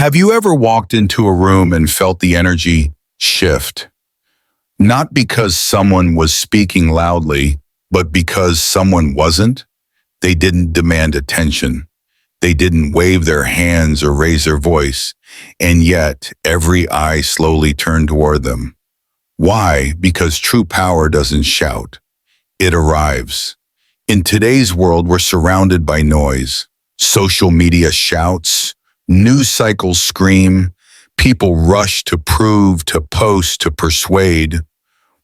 Have you ever walked into a room and felt the energy shift? Not because someone was speaking loudly, but because someone wasn't. They didn't demand attention. They didn't wave their hands or raise their voice. And yet, every eye slowly turned toward them. Why? Because true power doesn't shout. It arrives. In today's world, we're surrounded by noise. Social media shouts, news cycles scream, people rush to prove, to post, to persuade.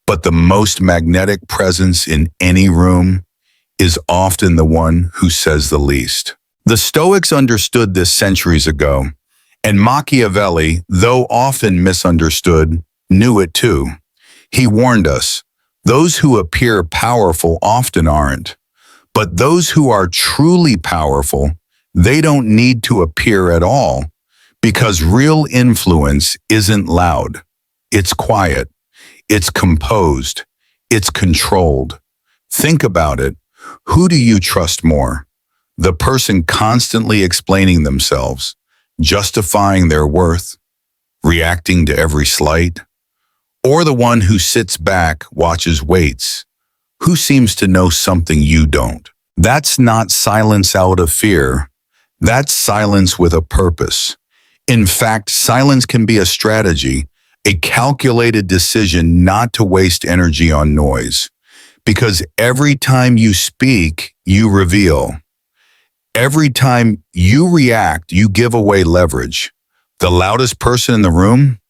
But the most magnetic presence in any room is often the one who says the least. The Stoics understood this centuries ago, and Machiavelli, though often misunderstood, knew it too. He warned us, those who appear powerful often aren't, but those who are truly powerful, they don't need to appear at all, because real influence isn't loud. It's quiet. It's composed. It's controlled. Think about it. Who do you trust more? The person constantly explaining themselves, justifying their worth, reacting to every slight? Or the one who sits back, watches, waits, who seems to know something you don't? That's not silence out of fear. That's silence with a purpose. In fact, silence can be a strategy, a calculated decision not to waste energy on noise. Because every time you speak, you reveal. Every time you react, you give away leverage. The loudest person in the room?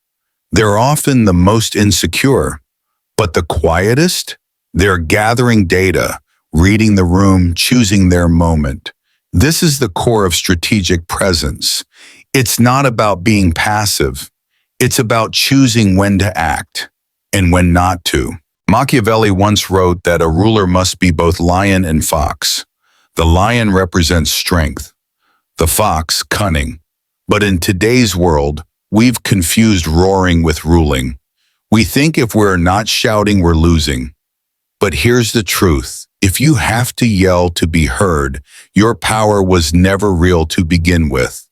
They're often the most insecure. But the quietest? They're gathering data, reading the room, choosing their moment. This is the core of strategic presence. It's not about being passive. It's about choosing when to act and when not to. Machiavelli once wrote that a ruler must be both lion and fox. The lion represents strength, the fox, cunning. But in today's world, we've confused roaring with ruling. We think if we're not shouting, we're losing. But here's the truth. If you have to yell to be heard, your power was never real to begin with.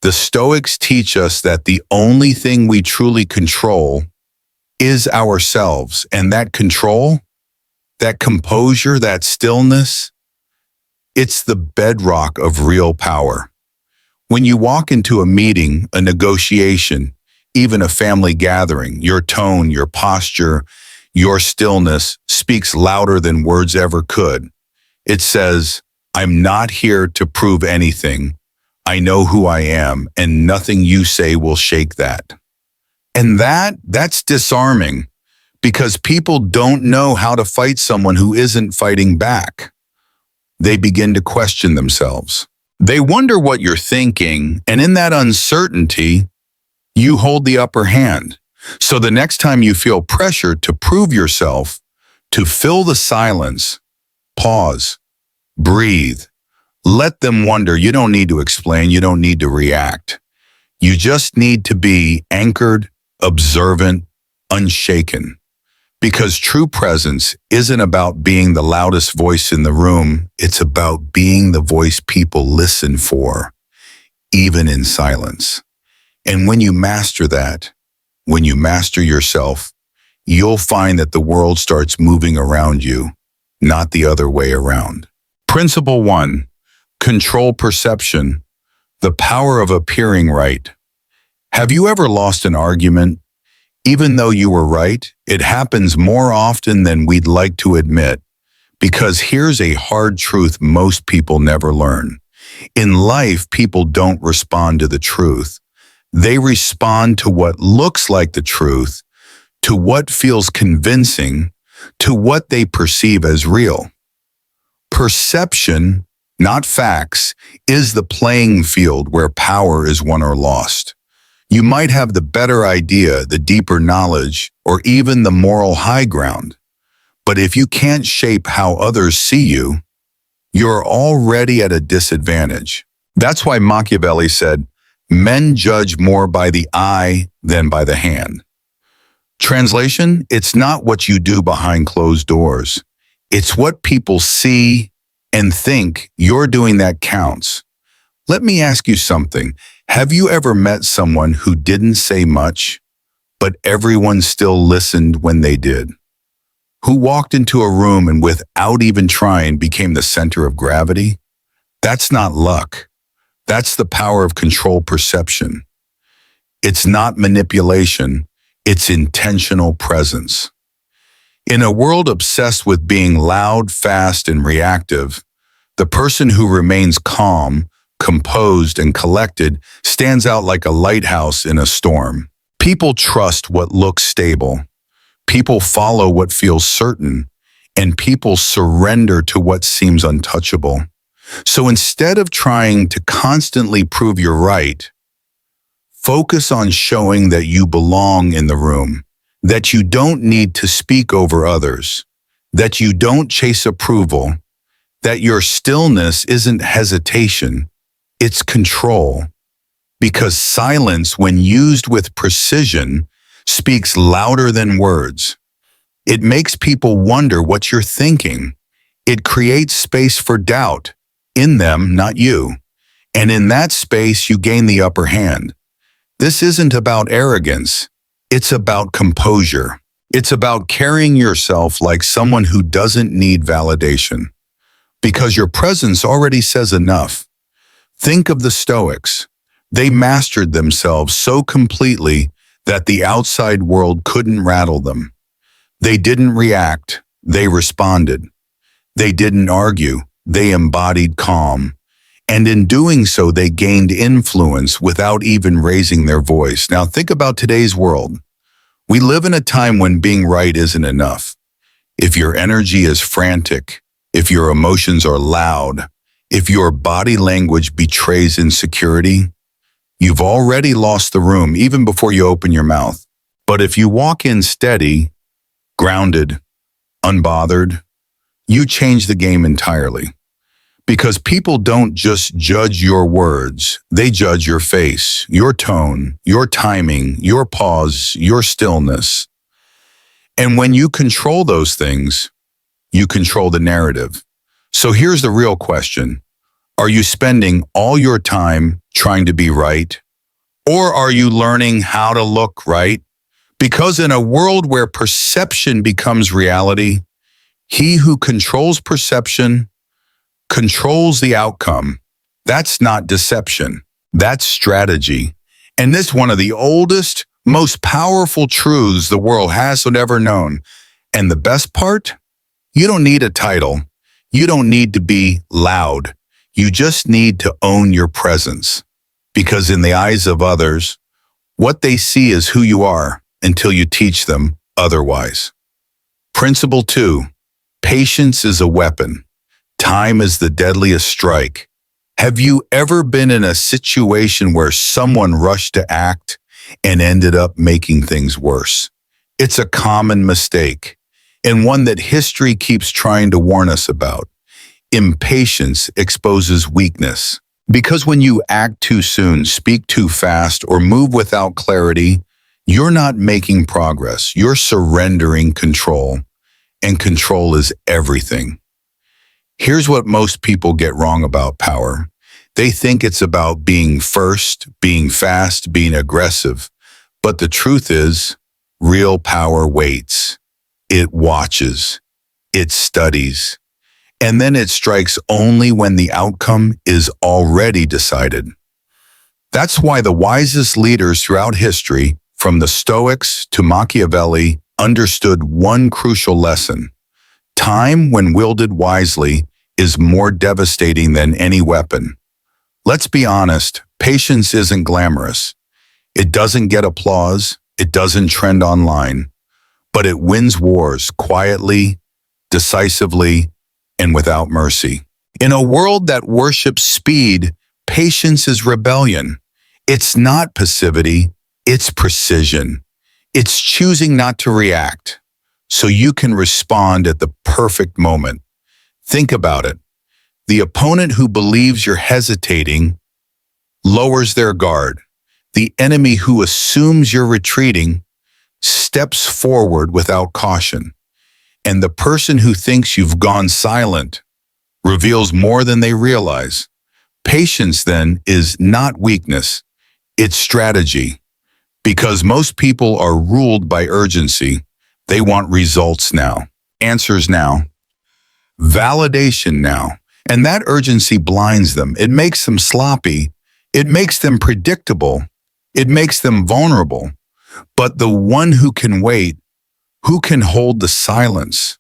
The Stoics teach us that the only thing we truly control is ourselves, and that control, that composure, that stillness, it's the bedrock of real power. When you walk into a meeting, a negotiation, even a family gathering, your tone, your posture, your stillness speaks louder than words ever could. It says, I'm not here to prove anything. I know who I am, and nothing you say will shake that. And that's disarming, because people don't know how to fight someone who isn't fighting back. They begin to question themselves. They wonder what you're thinking, and in that uncertainty, you hold the upper hand. So the next time you feel pressure to prove yourself, to fill the silence, pause, breathe. Let them wonder. You don't need to explain. You don't need to react. You just need to be anchored, observant, unshaken. Because true presence isn't about being the loudest voice in the room. It's about being the voice people listen for, even in silence. And when you master that, when you master yourself, you'll find that the world starts moving around you, not the other way around. Principle 1. Control perception, the power of appearing right. Have you ever lost an argument? Even though you were right, it happens more often than we'd like to admit. Because here's a hard truth most people never learn. In life, people don't respond to the truth. They respond to what looks like the truth, to what feels convincing, to what they perceive as real. Perception, not facts, is the playing field where power is won or lost. You might have the better idea, the deeper knowledge, or even the moral high ground. But if you can't shape how others see you, you're already at a disadvantage. That's why Machiavelli said, men judge more by the eye than by the hand. Translation, it's not what you do behind closed doors. It's what people see and think you're doing that counts. Let me ask you something. Have you ever met someone who didn't say much, but everyone still listened when they did? Who walked into a room and without even trying became the center of gravity? That's not luck. That's the power of control perception. It's not manipulation, it's intentional presence. In a world obsessed with being loud, fast, and reactive, the person who remains calm, composed, and collected stands out like a lighthouse in a storm. People trust what looks stable. People follow what feels certain, and people surrender to what seems untouchable. So instead of trying to constantly prove you're right, focus on showing that you belong in the room, that you don't need to speak over others, that you don't chase approval, that your stillness isn't hesitation, it's control. Because silence, when used with precision, speaks louder than words. It makes people wonder what you're thinking. It creates space for doubt, in them, not you. And in that space, you gain the upper hand. This isn't about arrogance. It's about composure. It's about carrying yourself like someone who doesn't need validation. Because your presence already says enough. Think of the Stoics. They mastered themselves so completely that the outside world couldn't rattle them. They didn't react, they responded. They didn't argue, they embodied calm. And in doing so, they gained influence without even raising their voice. Now think about today's world. We live in a time when being right isn't enough. If your energy is frantic, if your emotions are loud, if your body language betrays insecurity, you've already lost the room even before you open your mouth. But if you walk in steady, grounded, unbothered, you change the game entirely. Because people don't just judge your words, they judge your face, your tone, your timing, your pause, your stillness. And when you control those things, you control the narrative. So here's the real question. Are you spending all your time trying to be right? Or are you learning how to look right? Because in a world where perception becomes reality, he who controls perception controls the outcome. That's not deception. That's strategy. And this is one of the oldest, most powerful truths the world has ever known. And the best part? You don't need a title. You don't need to be loud. You just need to own your presence. Because in the eyes of others, what they see is who you are until you teach them otherwise. Principle 2. Patience is a weapon. Time is the deadliest strike. Have you ever been in a situation where someone rushed to act and ended up making things worse? It's a common mistake, and one that history keeps trying to warn us about. Impatience exposes weakness. Because when you act too soon, speak too fast, or move without clarity, you're not making progress. You're surrendering control, and control is everything. Here's what most people get wrong about power. They think it's about being first, being fast, being aggressive. But the truth is, real power waits. It watches. It studies. And then it strikes only when the outcome is already decided. That's why the wisest leaders throughout history, from the Stoics to Machiavelli, understood one crucial lesson. Time, when wielded wisely, is more devastating than any weapon. Let's be honest, patience isn't glamorous. It doesn't get applause, it doesn't trend online, but it wins wars quietly, decisively, and without mercy. In a world that worships speed, patience is rebellion. It's not passivity, it's precision. It's choosing not to react, so you can respond at the perfect moment. Think about it. The opponent who believes you're hesitating lowers their guard. The enemy who assumes you're retreating steps forward without caution. And the person who thinks you've gone silent reveals more than they realize. Patience, then, is not weakness. It's strategy. Because most people are ruled by urgency. They want results now, answers now, validation now. And that urgency blinds them. It makes them sloppy. It makes them predictable. It makes them vulnerable. But the one who can wait, who can hold the silence,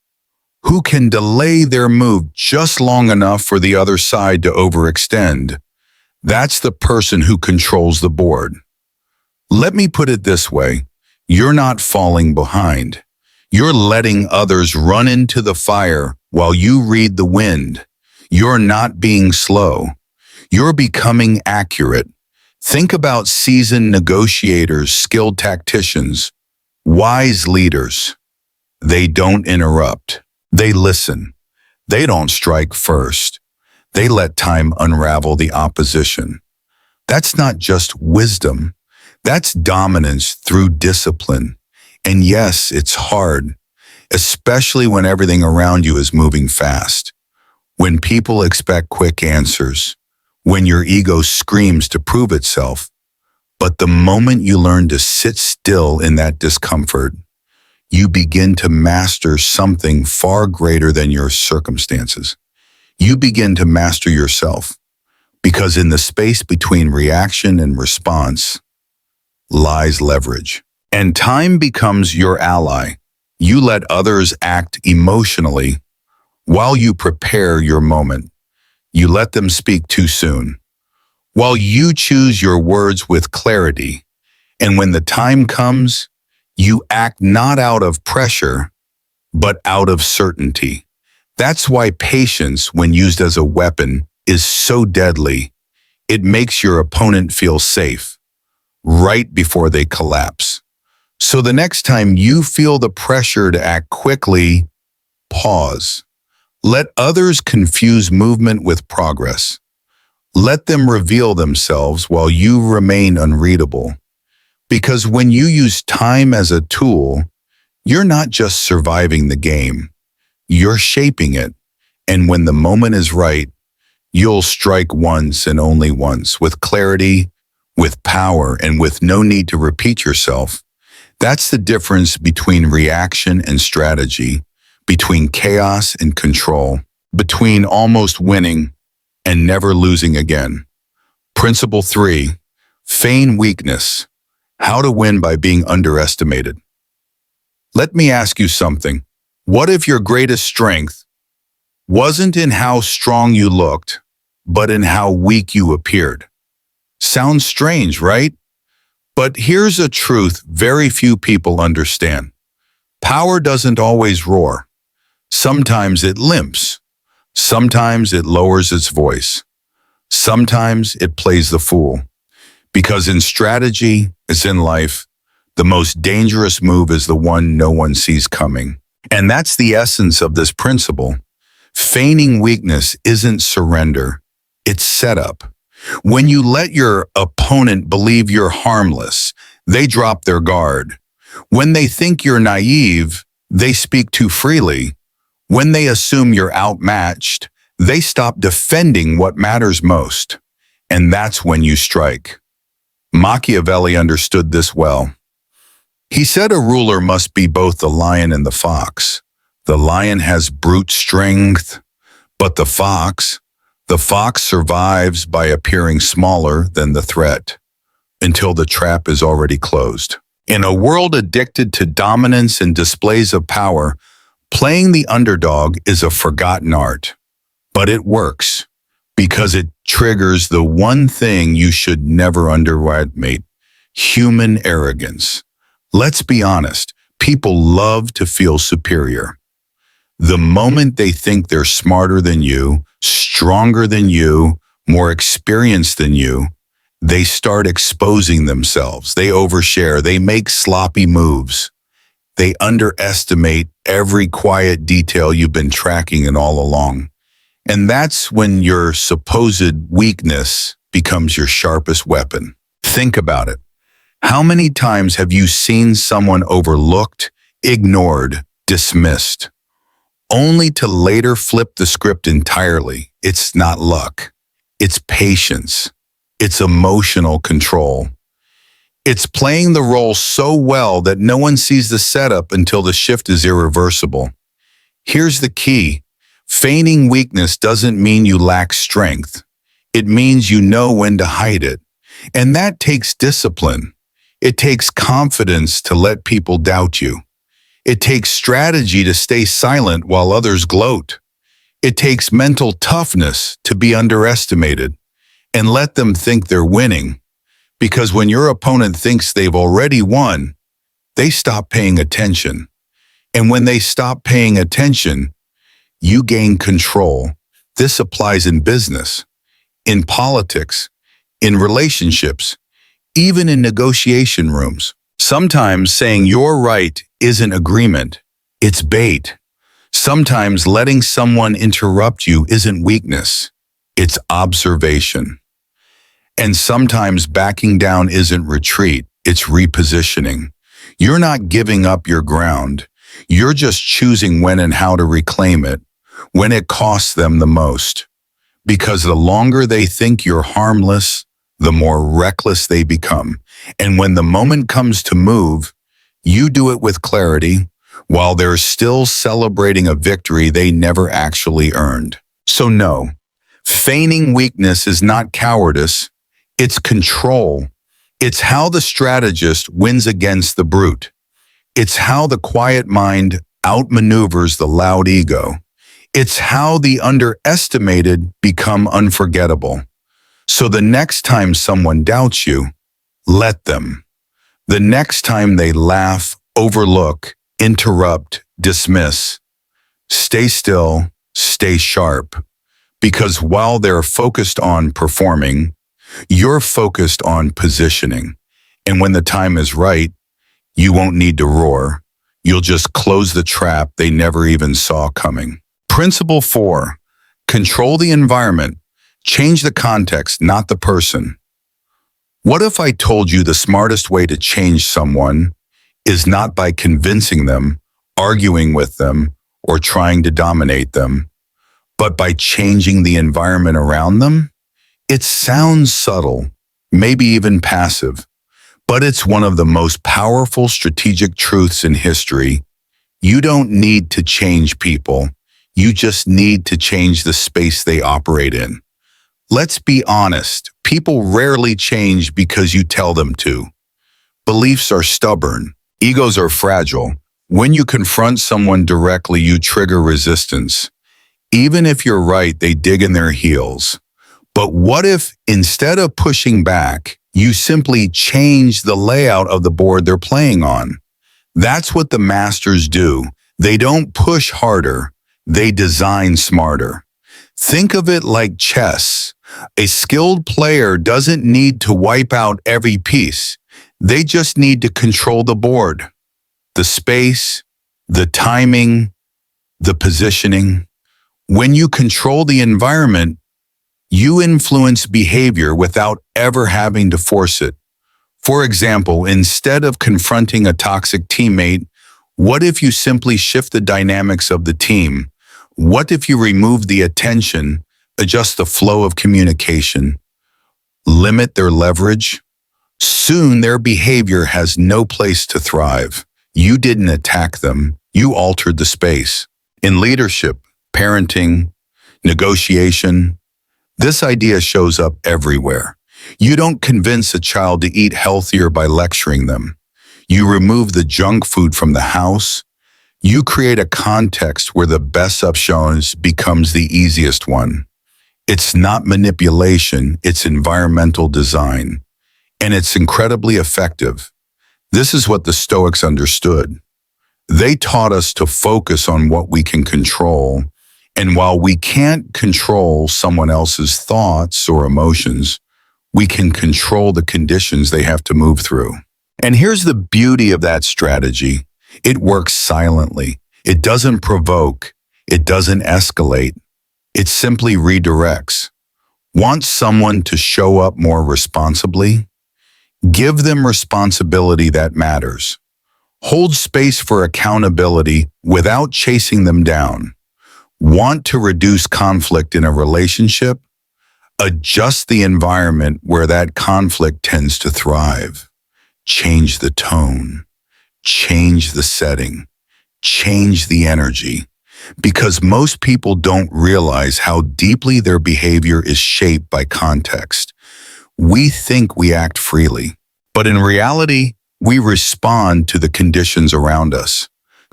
who can delay their move just long enough for the other side to overextend, that's the person who controls the board. Let me put it this way. You're not falling behind. You're letting others run into the fire while you read the wind. You're not being slow. You're becoming accurate. Think about seasoned negotiators, skilled tacticians, wise leaders. They don't interrupt. They listen. They don't strike first. They let time unravel the opposition. That's not just wisdom. That's dominance through discipline. And yes, it's hard, especially when everything around you is moving fast. When people expect quick answers, when your ego screams to prove itself. But the moment you learn to sit still in that discomfort, you begin to master something far greater than your circumstances. You begin to master yourself, because in the space between reaction and response lies leverage. And time becomes your ally. You let others act emotionally while you prepare your moment. You let them speak too soon, while you choose your words with clarity. And when the time comes, you act not out of pressure, but out of certainty. That's why patience, when used as a weapon, is so deadly. It makes your opponent feel safe, right before they collapse. So the next time you feel the pressure to act quickly, pause. Let others confuse movement with progress. Let them reveal themselves while you remain unreadable. Because when you use time as a tool, you're not just surviving the game, you're shaping it. And when the moment is right, you'll strike once and only once, with clarity, with power, and with no need to repeat yourself. That's the difference between reaction and strategy, between chaos and control, between almost winning and never losing again. Principle 3, feign weakness. How to win by being underestimated. Let me ask you something. What if your greatest strength wasn't in how strong you looked, but in how weak you appeared? Sounds strange, right? But here's a truth very few people understand. Power doesn't always roar. Sometimes it limps. Sometimes it lowers its voice. Sometimes it plays the fool. Because in strategy, as in life, the most dangerous move is the one no one sees coming. And that's the essence of this principle. Feigning weakness isn't surrender, it's setup. When you let your opponent believe you're harmless, they drop their guard. When they think you're naive, they speak too freely. When they assume you're outmatched, they stop defending what matters most. And that's when you strike. Machiavelli understood this well. He said a ruler must be both the lion and the fox. The lion has brute strength, but the fox survives by appearing smaller than the threat until the trap is already closed. In a world addicted to dominance and displays of power, playing the underdog is a forgotten art. But it works because it triggers the one thing you should never underestimate: human arrogance. Let's be honest, people love to feel superior. The moment they think they're smarter than you, stronger than you, more experienced than you, they start exposing themselves. They overshare. They make sloppy moves. They underestimate every quiet detail you've been tracking and all along. And that's when your supposed weakness becomes your sharpest weapon. Think about it. How many times have you seen someone overlooked, ignored, dismissed, only to later flip the script entirely? It's not luck. It's patience. It's emotional control. It's playing the role so well that no one sees the setup until the shift is irreversible. Here's the key. Feigning weakness doesn't mean you lack strength. It means you know when to hide it. And that takes discipline. It takes confidence to let people doubt you. It takes strategy to stay silent while others gloat. It takes mental toughness to be underestimated and let them think they're winning. Because when your opponent thinks they've already won, they stop paying attention. And when they stop paying attention, you gain control. This applies in business, in politics, in relationships, even in negotiation rooms. Sometimes saying you're right isn't agreement, it's bait. Sometimes letting someone interrupt you isn't weakness, it's observation. And sometimes backing down isn't retreat, it's repositioning. You're not giving up your ground. You're just choosing when and how to reclaim it, when it costs them the most. Because the longer they think you're harmless, the more reckless they become. And when the moment comes to move, you do it with clarity, while they're still celebrating a victory they never actually earned. So no, feigning weakness is not cowardice, it's control. It's how the strategist wins against the brute. It's how the quiet mind outmaneuvers the loud ego. It's how the underestimated become unforgettable. So the next time someone doubts you, let them. The next time they laugh, overlook, interrupt, dismiss, stay still, stay sharp. Because while they're focused on performing, you're focused on positioning. And when the time is right, you won't need to roar. You'll just close the trap they never even saw coming. Principle 4, control the environment. Change the context, not the person. What if I told you the smartest way to change someone is not by convincing them, arguing with them, or trying to dominate them, but by changing the environment around them? It sounds subtle, maybe even passive, but it's one of the most powerful strategic truths in history. You don't need to change people. You just need to change the space they operate in. Let's be honest, people rarely change because you tell them to. Beliefs are stubborn. Egos are fragile. When you confront someone directly, you trigger resistance. Even if you're right, they dig in their heels. But what if, instead of pushing back, you simply change the layout of the board they're playing on? That's what the masters do. They don't push harder, they design smarter. Think of it like chess. A skilled player doesn't need to wipe out every piece. They just need to control the board, the space, the timing, the positioning. When you control the environment, you influence behavior without ever having to force it. For example, instead of confronting a toxic teammate, what if you simply shift the dynamics of the team? What if you remove the attention, adjust the flow of communication, limit their leverage? Soon their behavior has no place to thrive. You didn't attack them, you altered the space. In leadership, parenting, negotiation, this idea shows up everywhere. You don't convince a child to eat healthier by lecturing them. You remove the junk food from the house. You create a context where the best option becomes the easiest one. It's not manipulation, it's environmental design. And it's incredibly effective. This is what the Stoics understood. They taught us to focus on what we can control. And while we can't control someone else's thoughts or emotions, we can control the conditions they have to move through. And here's the beauty of that strategy. It works silently. It doesn't provoke. It doesn't escalate. It simply redirects. Want someone to show up more responsibly? Give them responsibility that matters. Hold space for accountability without chasing them down. Want to reduce conflict in a relationship? Adjust the environment where that conflict tends to thrive. change the tone, change the setting, change the energy. Because most people don't realize how deeply their behavior is shaped by context. We think we act freely, but in reality, we respond to the conditions around us.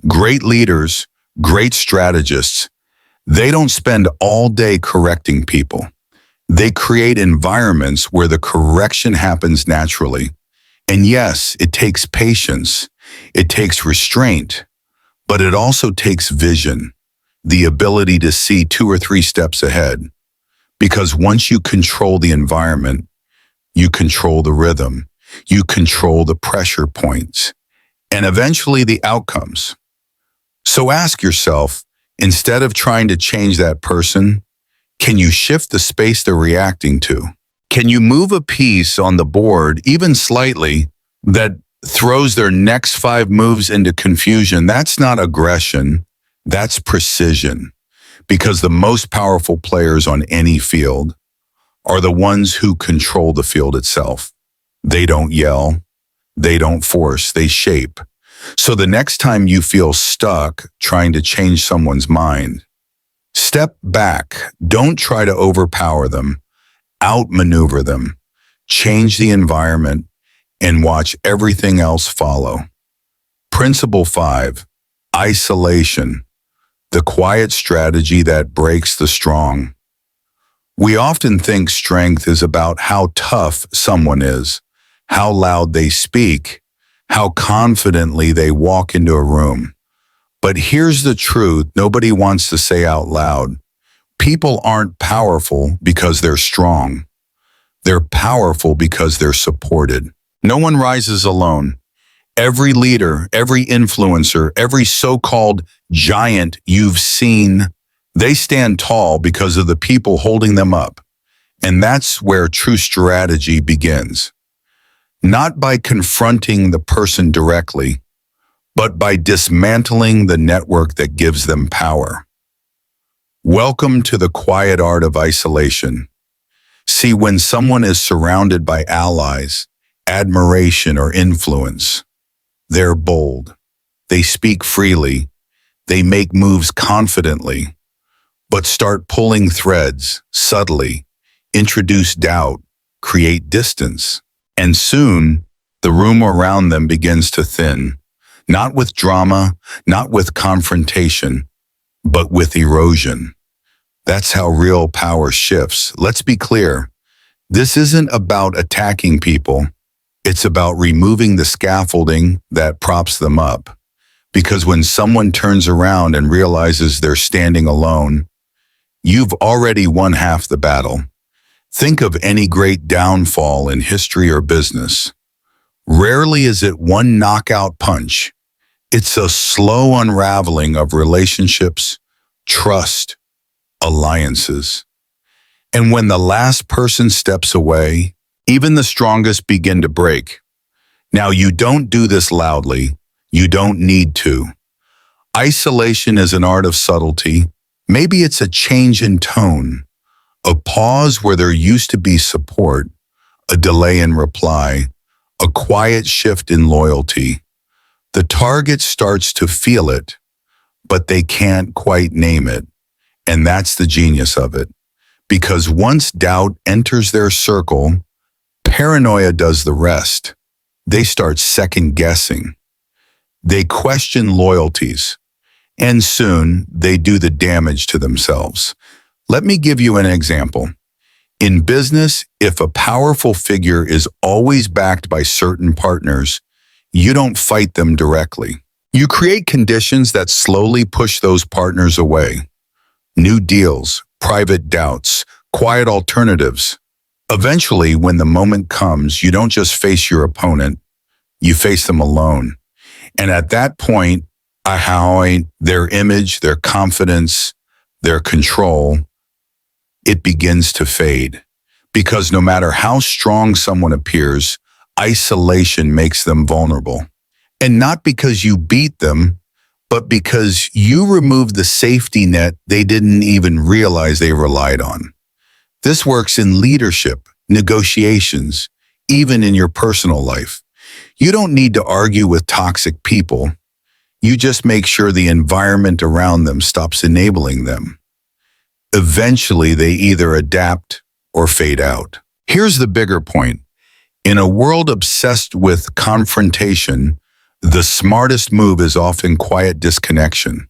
Great leaders, great strategists, they don't spend all day correcting people. They create environments where the correction happens naturally. And yes, it takes patience, it takes restraint, but it also takes vision, the ability to see 2 or 3 steps ahead. Because once you control the environment, you control the rhythm, you control the pressure points, and eventually the outcomes. So ask yourself, instead of trying to change that person, can you shift the space they're reacting to? Can you move a piece on the board, even slightly, that throws their next 5 moves into confusion? That's not aggression, that's precision. Because the most powerful players on any field are the ones who control the field itself. They don't yell, they don't force, they shape. So the next time you feel stuck trying to change someone's mind, step back. Don't try to overpower them, outmaneuver them, change the environment, and watch everything else follow. Principle 5, isolation, the quiet strategy that breaks the strong. We often think strength is about how tough someone is, how loud they speak, how confidently they walk into a room. But here's the truth nobody wants to say out loud. People aren't powerful because they're strong. They're powerful because they're supported. No one rises alone. Every leader, every influencer, every so-called giant you've seen, they stand tall because of the people holding them up. And that's where true strategy begins. Not by confronting the person directly, but by dismantling the network that gives them power. Welcome to the quiet art of isolation. See, when someone is surrounded by allies, admiration, or influence, they're bold. They speak freely. They make moves confidently, but start pulling threads subtly, introduce doubt, create distance. And soon, the room around them begins to thin, not with drama, not with confrontation, but with erosion. That's how real power shifts. Let's be clear. This isn't about attacking people. It's about removing the scaffolding that props them up. Because when someone turns around and realizes they're standing alone, you've already won half the battle. Think of any great downfall in history or business. Rarely is it one knockout punch. It's a slow unraveling of relationships, trust, alliances. And when the last person steps away, even the strongest begin to break. Now, you don't do this loudly. You don't need to. Isolation is an art of subtlety. Maybe it's a change in tone, a pause where there used to be support, a delay in reply, a quiet shift in loyalty. The target starts to feel it, but they can't quite name it. And that's the genius of it. Because once doubt enters their circle, paranoia does the rest. They start second-guessing. They question loyalties. And soon, they do the damage to themselves. Let me give you an example. In business, if a powerful figure is always backed by certain partners, you don't fight them directly. You create conditions that slowly push those partners away. New deals, private doubts, quiet alternatives. Eventually, when the moment comes, you don't just face your opponent, you face them alone. And at that point, their image, their confidence, their control, it begins to fade. Because no matter how strong someone appears, isolation makes them vulnerable. And not because you beat them, but because you removed the safety net they didn't even realize they relied on. This works in leadership, negotiations, even in your personal life. You don't need to argue with toxic people. You just make sure the environment around them stops enabling them. Eventually, they either adapt or fade out. Here's the bigger point. In a world obsessed with confrontation, the smartest move is often quiet disconnection.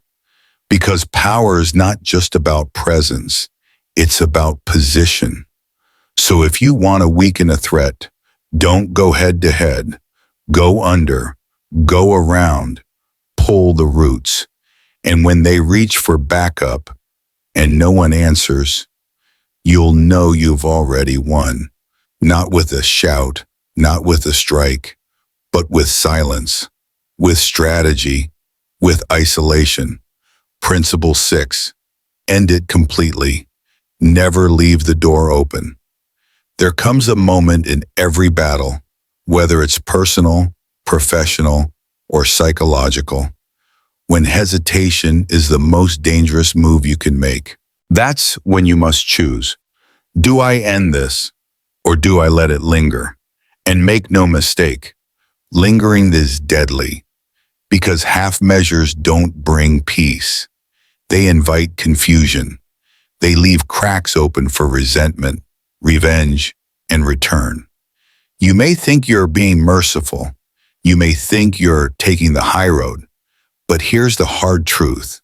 Because power is not just about presence, it's about position. So if you want to weaken a threat, don't go head to head. Go under, go around, pull the roots. And when they reach for backup and no one answers, you'll know you've already won. Not with a shout, not with a strike, but with silence, with strategy, with isolation. Principle 6. End it completely. Never leave the door open. There comes a moment in every battle, whether it's personal, professional, or psychological, when hesitation is the most dangerous move you can make. That's when you must choose. Do I end this, or do I let it linger? And make no mistake, lingering is deadly, because half measures don't bring peace. They invite confusion. They leave cracks open for resentment, revenge, and return. You may think you're being merciful. You may think you're taking the high road. But here's the hard truth.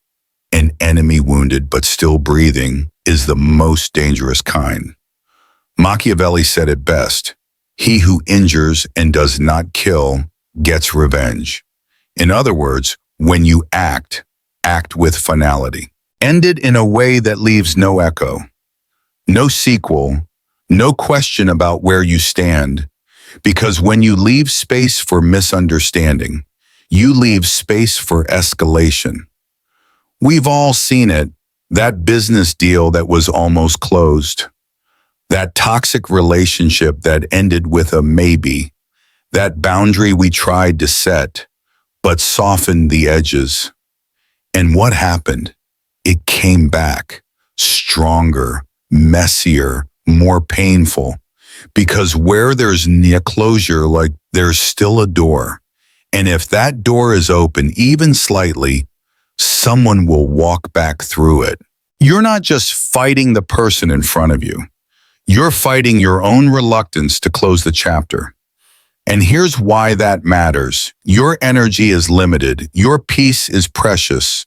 An enemy wounded but still breathing is the most dangerous kind. Machiavelli said it best. He who injures and does not kill gets revenge. In other words, when you act with finality. End it in a way that leaves no echo, no sequel, no question about where you stand. Because when you leave space for misunderstanding, you leave space for escalation. We've all seen it, that business deal that was almost closed, that toxic relationship that ended with a maybe, that boundary we tried to set, but softened the edges. And what happened? It came back, stronger, messier, more painful. Because where there's no closure, like there's still a door. And if that door is open, even slightly, someone will walk back through it. You're not just fighting the person in front of you. You're fighting your own reluctance to close the chapter. And here's why that matters. Your energy is limited. Your peace is precious.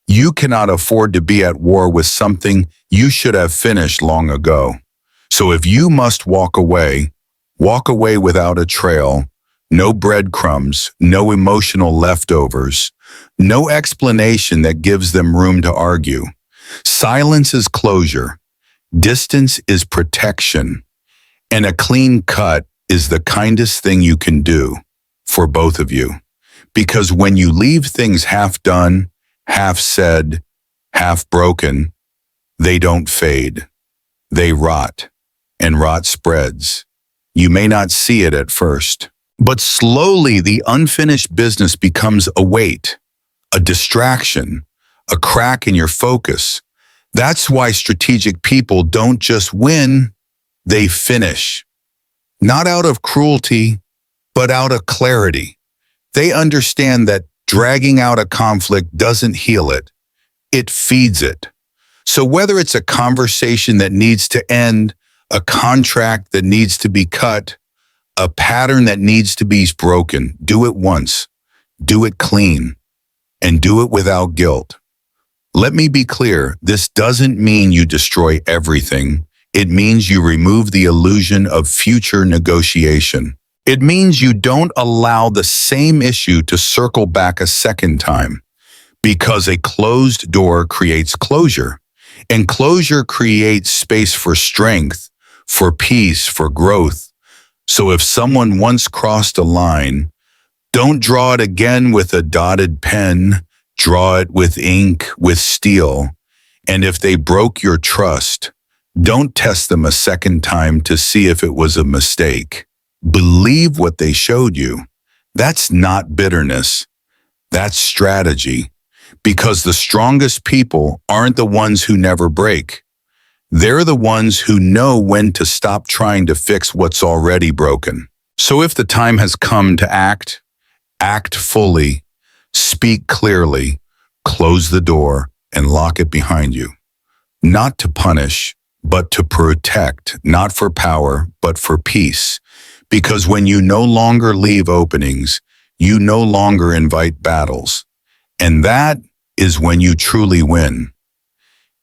You cannot afford to be at war with something you should have finished long ago. So if you must walk away without a trail, no breadcrumbs, no emotional leftovers, no explanation that gives them room to argue. Silence is closure. Distance is protection. And a clean cut is the kindest thing you can do for both of you. Because when you leave things half done, half said, half broken, they don't fade. They rot, and rot spreads. You may not see it at first, but slowly the unfinished business becomes a weight, a distraction, a crack in your focus. That's why strategic people don't just win, they finish. Not out of cruelty, but out of clarity. They understand that dragging out a conflict doesn't heal it, it feeds it. So whether it's a conversation that needs to end, a contract that needs to be cut, a pattern that needs to be broken, do it once, do it clean, and do it without guilt. Let me be clear, this doesn't mean you destroy everything. It means you remove the illusion of future negotiation. It means you don't allow the same issue to circle back a second time, because a closed door creates closure, and closure creates space for strength, for peace, for growth. So if someone once crossed a line, don't draw it again with a dotted pen, draw it with ink, with steel. And if they broke your trust, don't test them a second time to see if it was a mistake. Believe what they showed you. That's not bitterness. That's strategy. Because the strongest people aren't the ones who never break. They're the ones who know when to stop trying to fix what's already broken. So if the time has come to act, act fully, speak clearly, close the door, and lock it behind you. Not to punish, but to protect, not for power, but for peace. Because when you no longer leave openings, you no longer invite battles. And that is when you truly win.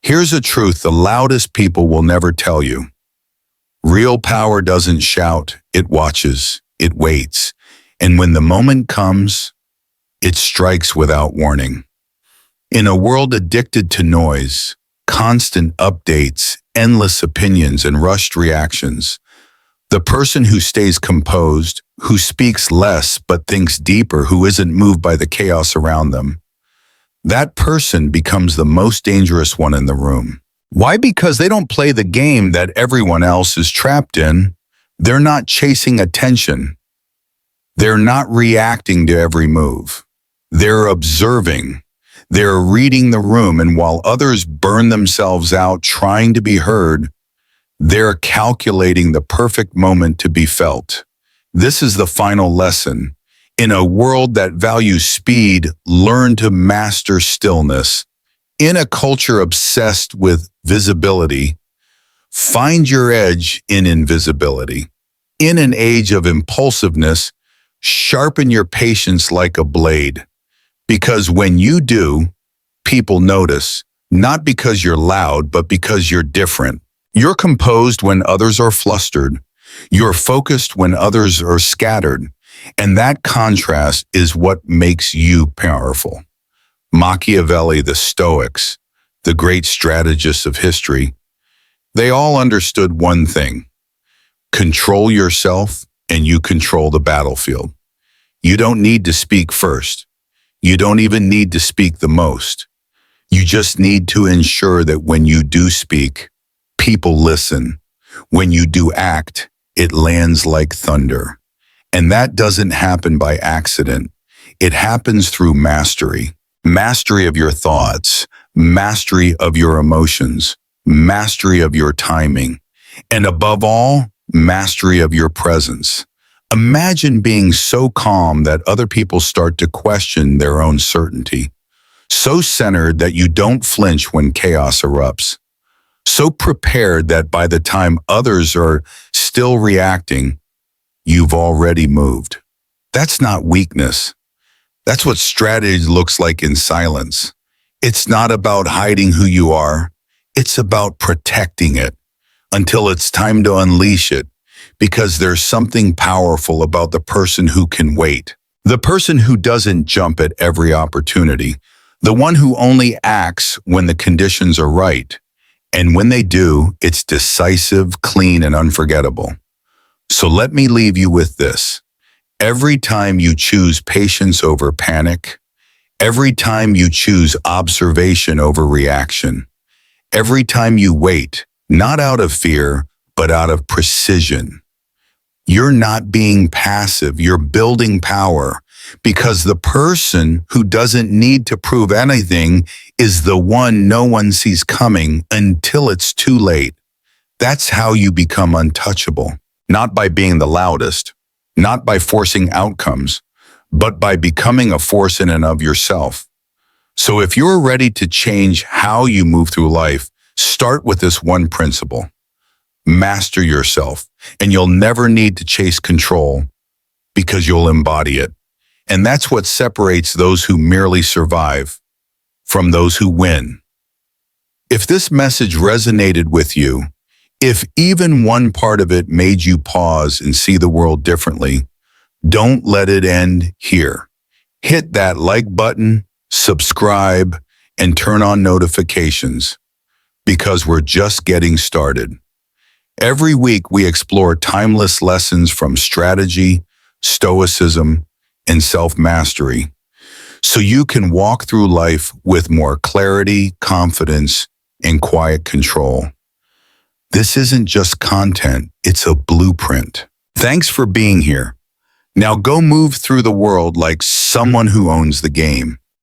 Here's a truth the loudest people will never tell you. Real power doesn't shout, it watches, it waits. And when the moment comes, it strikes without warning. In a world addicted to noise, constant updates, endless opinions, and rushed reactions, the person who stays composed, who speaks less but thinks deeper, who isn't moved by the chaos around them, that person becomes the most dangerous one in the room. Why? Because they don't play the game that everyone else is trapped in. They're not chasing attention. They're not reacting to every move. They're observing. They're reading the room, and while others burn themselves out trying to be heard, they're calculating the perfect moment to be felt. This is the final lesson. In a world that values speed, learn to master stillness. In a culture obsessed with visibility, find your edge in invisibility. In an age of impulsiveness, sharpen your patience like a blade. Because when you do, people notice, not because you're loud, but because you're different. You're composed when others are flustered. You're focused when others are scattered. And that contrast is what makes you powerful. Machiavelli, the Stoics, the great strategists of history, they all understood one thing. Control yourself and you control the battlefield. You don't need to speak first. You don't even need to speak the most. You just need to ensure that when you do speak, people listen. When you do act, it lands like thunder. And that doesn't happen by accident. It happens through mastery. Mastery of your thoughts, mastery of your emotions, mastery of your timing, and above all, mastery of your presence. Imagine being so calm that other people start to question their own certainty, so centered that you don't flinch when chaos erupts, so prepared that by the time others are still reacting, you've already moved. That's not weakness. That's what strategy looks like in silence. It's not about hiding who you are. It's about protecting it until it's time to unleash it, because there's something powerful about the person who can wait. The person who doesn't jump at every opportunity. The one who only acts when the conditions are right. And when they do, it's decisive, clean, and unforgettable. So let me leave you with this. Every time you choose patience over panic, every time you choose observation over reaction, every time you wait, not out of fear, but out of precision, you're not being passive, you're building power, because the person who doesn't need to prove anything is the one no one sees coming until it's too late. That's how you become untouchable, not by being the loudest, not by forcing outcomes, but by becoming a force in and of yourself. So if you're ready to change how you move through life, start with this one principle. Master yourself, and you'll never need to chase control because you'll embody it. And that's what separates those who merely survive from those who win. If this message resonated with you, if even one part of it made you pause and see the world differently, don't let it end here. Hit that like button, subscribe, and turn on notifications, because we're just getting started. Every week we explore timeless lessons from strategy, stoicism, and self-mastery, so you can walk through life with more clarity, confidence, and quiet control. This isn't just content, it's a blueprint. Thanks for being here. Now go move through the world like someone who owns the game.